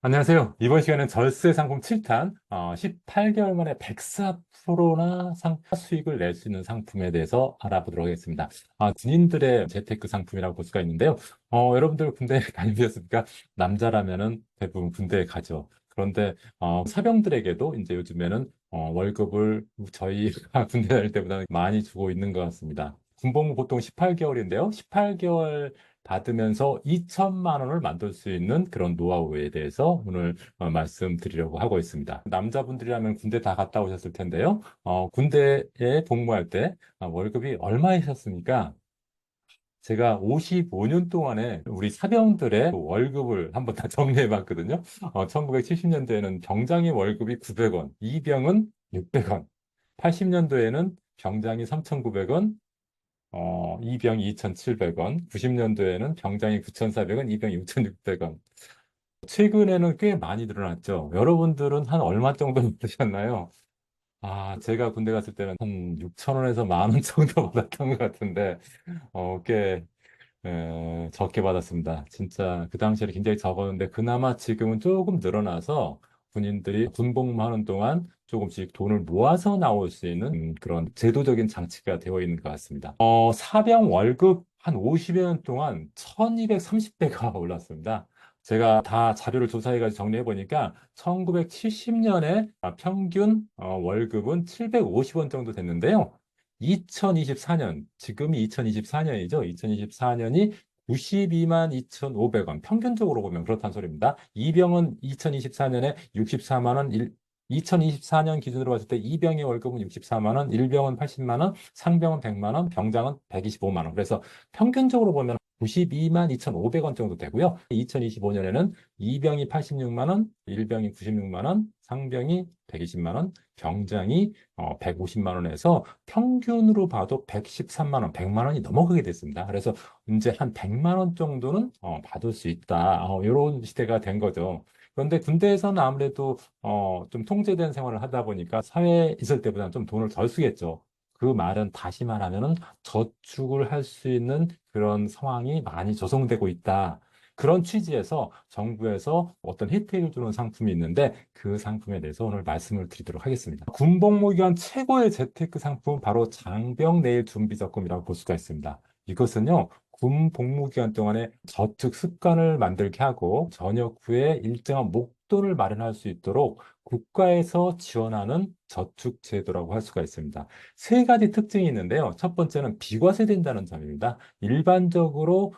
안녕하세요. 이번 시간은 절세 상품 7탄, 18개월 만에 104%나 수익을 낼 수 있는 상품에 대해서 알아보도록 하겠습니다. 군인들의 재테크 상품이라고 볼 수가 있는데요. 여러분들 군대 다니셨습니까? 남자라면은 대부분 군대에 가죠. 그런데, 사병들에게도 이제 요즘에는, 월급을 저희가 군대 다닐 때보다 많이 주고 있는 것 같습니다. 군복무 보통 18개월인데요. 18개월 받으면서 2천만 원을 만들 수 있는 그런 노하우에 대해서 오늘 말씀드리려고 하고 있습니다. 남자분들이라면 군대 다 갔다 오셨을 텐데요. 군대에 복무할 때 월급이 얼마이셨습니까? 제가 55년 동안에 우리 사병들의 월급을 한번 다 정리해 봤거든요. 1970년도에는 병장의 월급이 900원, 이병은 600원, 80년도에는 병장이 3,900원, 이병이 2,700원, 90년도에는 병장이 9,400원, 이병이 6,600원. 최근에는 꽤 많이 늘어났죠. 여러분들은 한 얼마 정도 받으셨나요? 제가 군대 갔을 때는 한 6,000원에서 만 원 정도 받았던 것 같은데, 꽤 적게 받았습니다. 진짜 그 당시에는 굉장히 적었는데 그나마 지금은 조금 늘어나서 군인들이 군복무하는 동안 조금씩 돈을 모아서 나올 수 있는 그런 제도적인 장치가 되어 있는 것 같습니다. 사병 월급 한 50여 년 동안 1230배가 올랐습니다. 제가 다 자료를 조사해가지고 정리해보니까 1970년에 평균 월급은 750원 정도 됐는데요. 2024년, 지금이 2024년이죠. 2024년이 92만 2,500원. 평균적으로 보면 그렇다는 소리입니다. 이병은 2024년에 64만 원, 2024년 기준으로 봤을 때 이병의 월급은 64만 원, 일병은 80만 원, 상병은 100만 원, 병장은 125만 원. 그래서 평균적으로 보면 92만 2,500원 정도 되고요. 2025년에는 이병이 86만 원, 일병이 96만 원, 상병이 120만 원, 병장이 150만 원에서 평균으로 봐도 113만 원, 100만 원이 넘어가게 됐습니다. 그래서 이제 한 100만 원 정도는 받을 수 있다. 이런 시대가 된 거죠. 그런데 군대에서는 아무래도 좀 통제된 생활을 하다 보니까 사회에 있을 때보다는 좀 돈을 덜 쓰겠죠. 그 말은 다시 말하면은 저축을 할 수 있는 그런 상황이 많이 조성되고 있다. 그런 취지에서 정부에서 어떤 혜택을 주는 상품이 있는데 그 상품에 대해서 오늘 말씀을 드리도록 하겠습니다. 군복무 기간 최고의 재테크 상품은 바로 장병 내일 준비 적금이라고 볼 수가 있습니다. 이것은요, 군 복무 기간 동안에 저축 습관을 만들게 하고 전역 후에 일정한 목돈을 마련할 수 있도록 국가에서 지원하는 저축 제도라고 할 수가 있습니다. 세 가지 특징이 있는데요. 첫 번째는 비과세된다는 점입니다. 일반적으로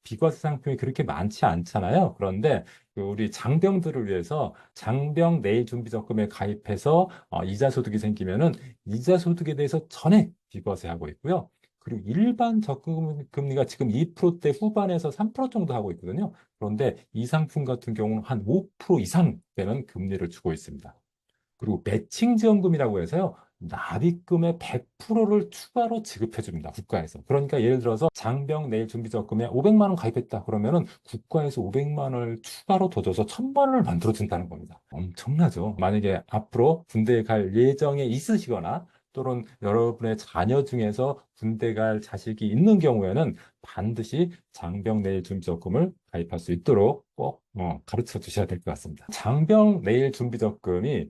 비과세 상품이 그렇게 많지 않잖아요. 그런데 우리 장병들을 위해서 장병 내일 준비 적금에 가입해서 이자 소득이 생기면은 이자 소득에 대해서 전액 비과세하고 있고요. 그리고 일반 적금 금리가 지금 2%대 후반에서 3% 정도 하고 있거든요. 그런데 이 상품 같은 경우는 한 5% 이상 되는 금리를 주고 있습니다. 그리고 매칭 지원금이라고 해서요. 납입금의 100%를 추가로 지급해 줍니다. 국가에서. 그러니까 예를 들어서 장병 내일 준비 적금에 500만 원 가입했다. 그러면은 국가에서 500만 원을 추가로 더 줘서 1000만 원을 만들어 준다는 겁니다. 엄청나죠. 만약에 앞으로 군대에 갈 예정에 있으시거나 또는 여러분의 자녀 중에서 군대 갈 자식이 있는 경우에는 반드시 장병 내일 준비 적금을 가입할 수 있도록 꼭 가르쳐 주셔야 될 것 같습니다. 장병 내일 준비 적금이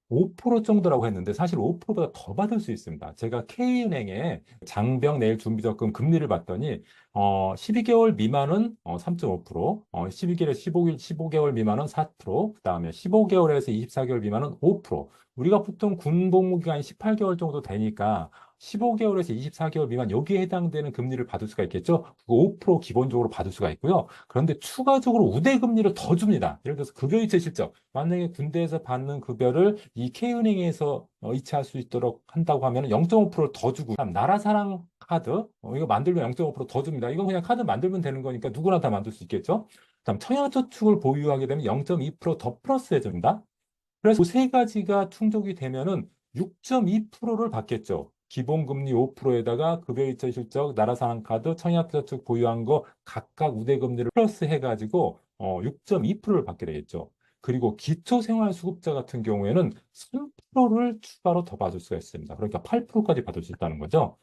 5% 정도라고 했는데 사실 5%보다 더 받을 수 있습니다. 제가 K은행에 장병 내일 준비적금 금리를 봤더니 12개월 미만은 3.5%, 12개월에서 15개월 미만은 4%, 그다음에 15개월에서 24개월 미만은 5%. 우리가 보통 군복무 기간이 18개월 정도 되니까 15개월에서 24개월 미만 여기에 해당되는 금리를 받을 수가 있겠죠. 그거 5% 기본적으로 받을 수가 있고요. 그런데 추가적으로 우대 금리를 더 줍니다. 예를 들어서 급여이체 실적. 만약에 군대에서 받는 급여를 이 K은행에서 이체할 수 있도록 한다고 하면 0.5%를 더 주고, 그다음 나라사랑 카드, 이거 만들면 0.5%더 줍니다. 이건 그냥 카드 만들면 되는 거니까 누구나 다 만들 수 있겠죠. 그다음 청약저축을 보유하게 되면 0.2%더 플러스해 줍니다. 그래서 그 세 가지가 충족이 되면은 6.2%를 받겠죠. 기본금리 5%에다가 급여이체 실적, 나라상환카드, 청약저축 보유한 거 각각 우대금리를 플러스 해가지고 6.2%를 받게 되겠죠. 그리고 기초생활수급자 같은 경우에는 3%를 추가로 더 받을 수가 있습니다. 그러니까 8%까지 받을 수 있다는 거죠.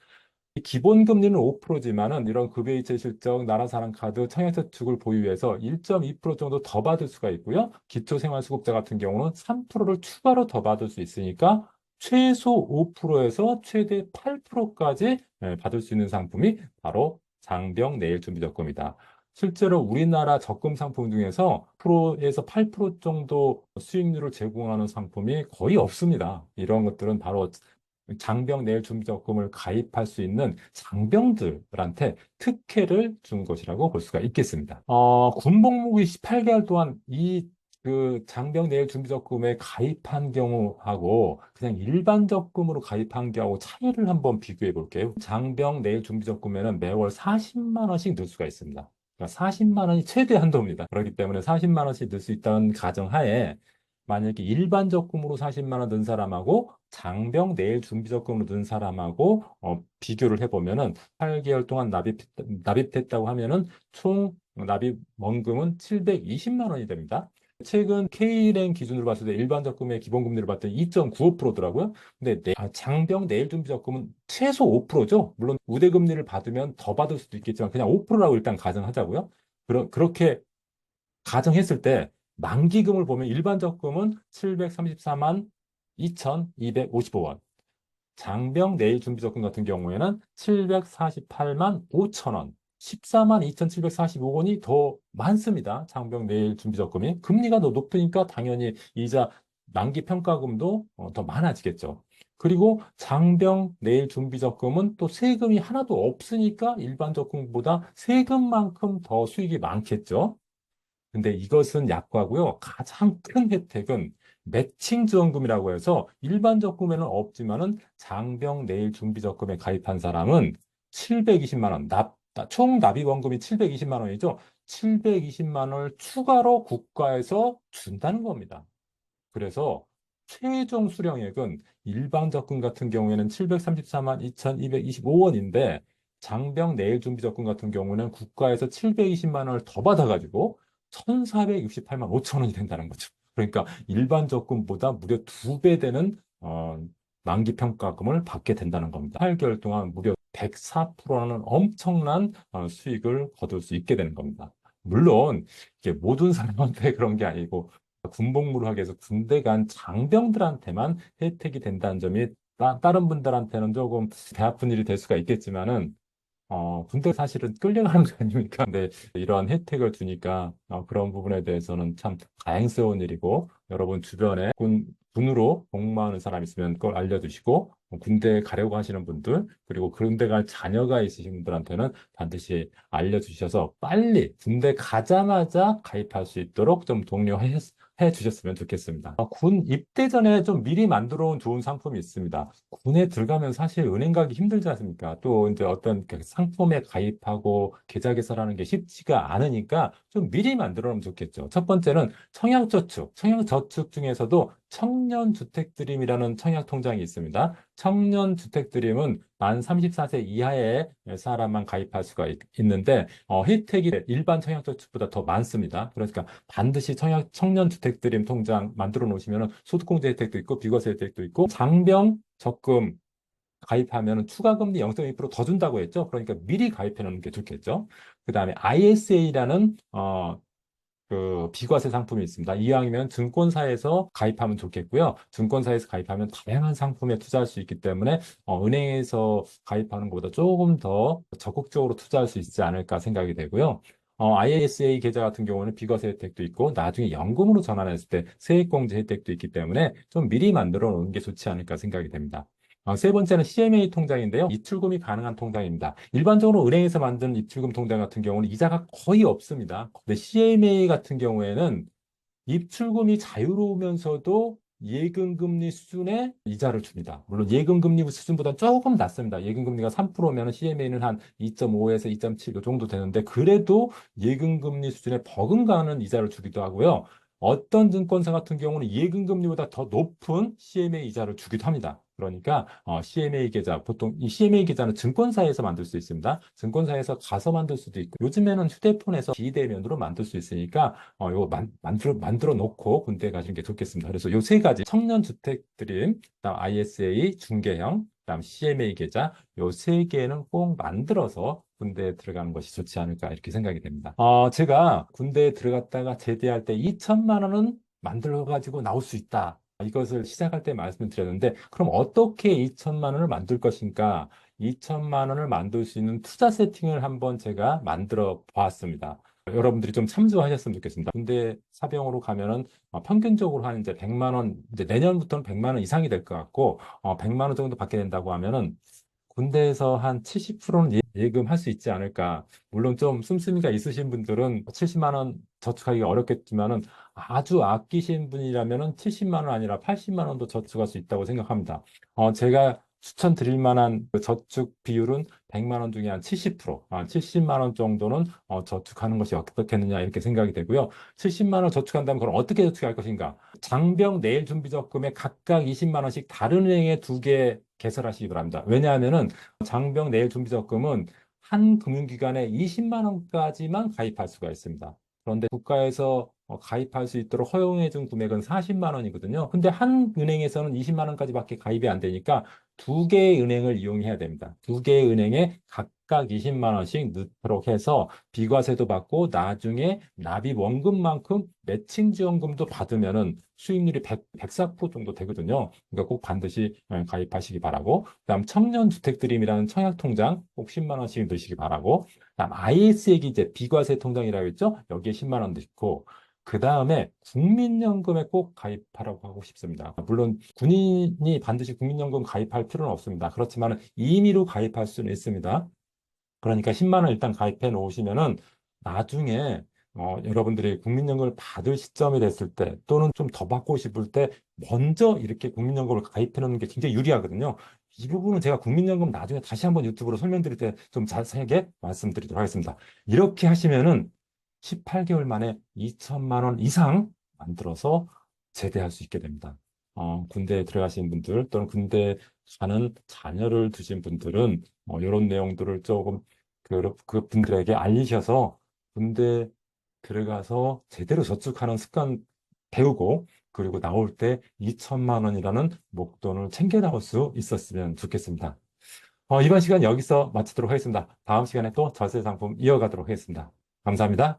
이 기본 금리는 5%지만은 이런 급여이체 실적, 나라사랑카드, 청약저축을 보유해서 1.2% 정도 더 받을 수가 있고요. 기초생활수급자 같은 경우는 3%를 추가로 더 받을 수 있으니까 최소 5%에서 최대 8%까지 받을 수 있는 상품이 바로 장병 내일 준비적금이다. 실제로 우리나라 적금 상품 중에서 10%에서 8% 정도 수익률을 제공하는 상품이 거의 없습니다. 이런 것들은 바로 장병 내일 준비적금을 가입할 수 있는 장병들한테 특혜를 준 것이라고 볼 수가 있겠습니다. 군복무기 18개월 동안 이 장병 내일 준비적금에 가입한 경우하고 그냥 일반 적금으로 가입한 경우하고 차이를 한번 비교해 볼게요. 장병 내일 준비적금에는 매월 40만 원씩 넣을 수가 있습니다. 그러니까 40만 원이 최대 한도입니다. 그렇기 때문에 40만 원씩 넣을 수 있다는 가정하에 만약에 일반 적금으로 40만 원 든 사람하고 장병 내일 준비적금으로 든 사람하고 비교를 해보면은 8개월 동안 납입했다고 하면은 총 납입 원금은 720만 원이 됩니다. 최근 K은행 기준으로 봤을 때 일반 적금의 기본금리를 봤더니 2.95%더라고요. 근데 장병 내일 준비적금은 최소 5%죠. 물론 우대금리를 받으면 더 받을 수도 있겠지만 그냥 5%라고 일단 가정하자고요. 그렇게 가정했을 때 만기금을 보면 일반 적금은 734만 2,255원. 장병 내일 준비적금 같은 경우에는 748만 5천 원, 14만 2,745원이 더 많습니다. 장병 내일 준비적금이. 금리가 더 높으니까 당연히 이자 만기 평가금도 더 많아지겠죠. 그리고 장병 내일 준비적금은 또 세금이 하나도 없으니까 일반 적금보다 세금만큼 더 수익이 많겠죠. 근데 이것은 약과고요. 가장 큰 혜택은 매칭 지원금이라고 해서 일반 적금에는 없지만은 장병 내일 준비 적금에 가입한 사람은 720만 원, 총 납입원금이 720만 원이죠. 720만 원을 추가로 국가에서 준다는 겁니다. 그래서 최종 수령액은 일반 적금 같은 경우에는 734만 2,225원인데 장병 내일 준비 적금 같은 경우는 국가에서 720만 원을 더 받아가지고 1,468만 5천 원이 된다는 거죠. 그러니까 일반 적금보다 무려 2배 되는 만기 평가금을 받게 된다는 겁니다. 8개월 동안 무려 104%라는 엄청난 수익을 거둘 수 있게 되는 겁니다. 물론 이게 모든 사람한테 그런 게 아니고 군복무를 하기 위해서 군대 간 장병들한테만 혜택이 된다는 점이 다른 분들한테는 조금 배 아픈 일이 될 수가 있겠지만은 군대 사실은 끌려가는 거 아닙니까? 근데 이러한 혜택을 주니까 그런 부분에 대해서는 참 다행스러운 일이고 여러분 주변에 군으로 복무하는 사람 있으면 그걸 알려주시고 군대 가려고 하시는 분들 그리고 군대 갈 자녀가 있으신 분들한테는 반드시 알려주셔서 빨리 군대 가자마자 가입할 수 있도록 좀 독려해 주셨으면 좋겠습니다. 군 입대 전에 좀 미리 만들어 온 좋은 상품이 있습니다. 군에 들어가면 사실 은행 가기 힘들지 않습니까? 또 이제 어떤 그 상품에 가입하고 계좌 개설하는 게 쉽지가 않으니까 좀 미리 만들어 놓으면 좋겠죠. 첫 번째는 청약저축. 청약저축 중에서도 청년주택드림이라는 청약통장이 있습니다. 청년주택드림은 만 34세 이하의 사람만 가입할 수가 있는데 혜택이 일반 청약저축보다 더 많습니다. 그러니까 반드시 청년주택드림 통장 만들어 놓으시면 소득공제 혜택도 있고 비과세 혜택도 있고 장병 적금 가입하면 추가금리 0.2%더 준다고 했죠. 그러니까 미리 가입해 놓는 게 좋겠죠. 그 다음에 ISA라는 비과세 상품이 있습니다. 이왕이면 증권사에서 가입하면 좋겠고요. 증권사에서 가입하면 다양한 상품에 투자할 수 있기 때문에 은행에서 가입하는 것보다 조금 더 적극적으로 투자할 수 있지 않을까 생각이 되고요. ISA 계좌 같은 경우는 비과세 혜택도 있고 나중에 연금으로 전환했을 때 세액공제 혜택도 있기 때문에 좀 미리 만들어 놓는 게 좋지 않을까 생각이 됩니다. 세 번째는 CMA 통장인데요. 입출금이 가능한 통장입니다. 일반적으로 은행에서 만든 입출금 통장 같은 경우는 이자가 거의 없습니다. 근데 CMA 같은 경우에는 입출금이 자유로우면서도 예금금리 수준의 이자를 줍니다. 물론 예금금리 수준보다 조금 낮습니다. 예금금리가 3%면 CMA는 한 2.5에서 2.7 이 정도 되는데 그래도 예금금리 수준의 버금가는 이자를 주기도 하고요. 어떤 증권사 같은 경우는 예금금리보다 더 높은 CMA 이자를 주기도 합니다. 그러니까 CMA 계좌, 보통 이 CMA 계좌는 증권사에서 만들 수 있습니다. 증권사에서 가서 만들 수도 있고 요즘에는 휴대폰에서 비대면으로 만들 수 있으니까 이거 만들어 놓고 군대에 가시는 게 좋겠습니다. 그래서 요 세 가지 청년주택 드림, 그다음 ISA 중개형, 그다음 CMA 계좌, 요 세 개는 꼭 만들어서 군대에 들어가는 것이 좋지 않을까 이렇게 생각이 됩니다. 제가 군대에 들어갔다가 제대할 때 2천만 원은 만들어 가지고 나올 수 있다. 이것을 시작할 때 말씀을 드렸는데, 그럼 어떻게 2천만 원을 만들 것인가? 2천만 원을 만들 수 있는 투자 세팅을 한번 제가 만들어 보았습니다. 여러분들이 좀 참조하셨으면 좋겠습니다. 군대 사병으로 가면은 평균적으로 한 이제 100만 원, 이제 내년부터는 100만 원 이상이 될 것 같고, 100만 원 정도 받게 된다고 하면은 군대에서 한 70%는 예금할 수 있지 않을까. 물론 좀 씀씀이가 있으신 분들은 70만 원 저축하기가 어렵겠지만은 아주 아끼신 분이라면은 70만 원 아니라 80만 원도 저축할 수 있다고 생각합니다. 제가 추천드릴 만한 그 저축 비율은 100만 원 중에 한 70%, 70만 원 정도는 저축하는 것이 어떻겠느냐 이렇게 생각이 되고요. 70만 원 저축한다면 그럼 어떻게 저축할 것인가? 장병 내일 준비 적금에 각각 20만 원씩 다른 은행에 두 개 개설하시기 바랍니다. 왜냐하면은 장병 내일 준비 적금은 한 금융기관에 20만 원까지만 가입할 수가 있습니다. 그런데 국가에서 가입할 수 있도록 허용해 준 금액은 40만 원이거든요. 근데 한 은행에서는 20만 원까지밖에 가입이 안 되니까 두 개의 은행을 이용해야 됩니다. 두 개의 은행에 각각 20만 원씩 넣도록 해서 비과세도 받고 나중에 납입 원금만큼 매칭 지원금도 받으면은 수익률이 104% 정도 되거든요. 그러니까 꼭 반드시 가입하시기 바라고. 그다음 청년주택드림이라는 청약통장 꼭 10만 원씩 넣으시기 바라고. 그다음 IS액이 이제 비과세 통장이라고 했죠. 여기에 10만 원 넣고. 그 다음에 국민연금에 꼭 가입하라고 하고 싶습니다. 물론 군인이 반드시 국민연금 가입할 필요는 없습니다. 그렇지만 임의로 가입할 수는 있습니다. 그러니까 10만 원 일단 가입해 놓으시면은 나중에 여러분들이 국민연금을 받을 시점이 됐을 때 또는 좀 더 받고 싶을 때 먼저 이렇게 국민연금을 가입해 놓는 게 굉장히 유리하거든요. 이 부분은 제가 국민연금 나중에 다시 한번 유튜브로 설명드릴 때 좀 자세하게 말씀드리도록 하겠습니다. 이렇게 하시면은 18개월 만에 2천만 원 이상 만들어서 제대할 수 있게 됩니다. 군대에 들어가신 분들 또는 군대 가는 자녀를 두신 분들은 이런 내용들을 조금 그 분들에게 알리셔서 군대 들어가서 제대로 저축하는 습관 배우고 그리고 나올 때 2천만 원이라는 목돈을 챙겨 나올 수 있었으면 좋겠습니다. 이번 시간 여기서 마치도록 하겠습니다. 다음 시간에 또 절세 상품 이어가도록 하겠습니다. 감사합니다.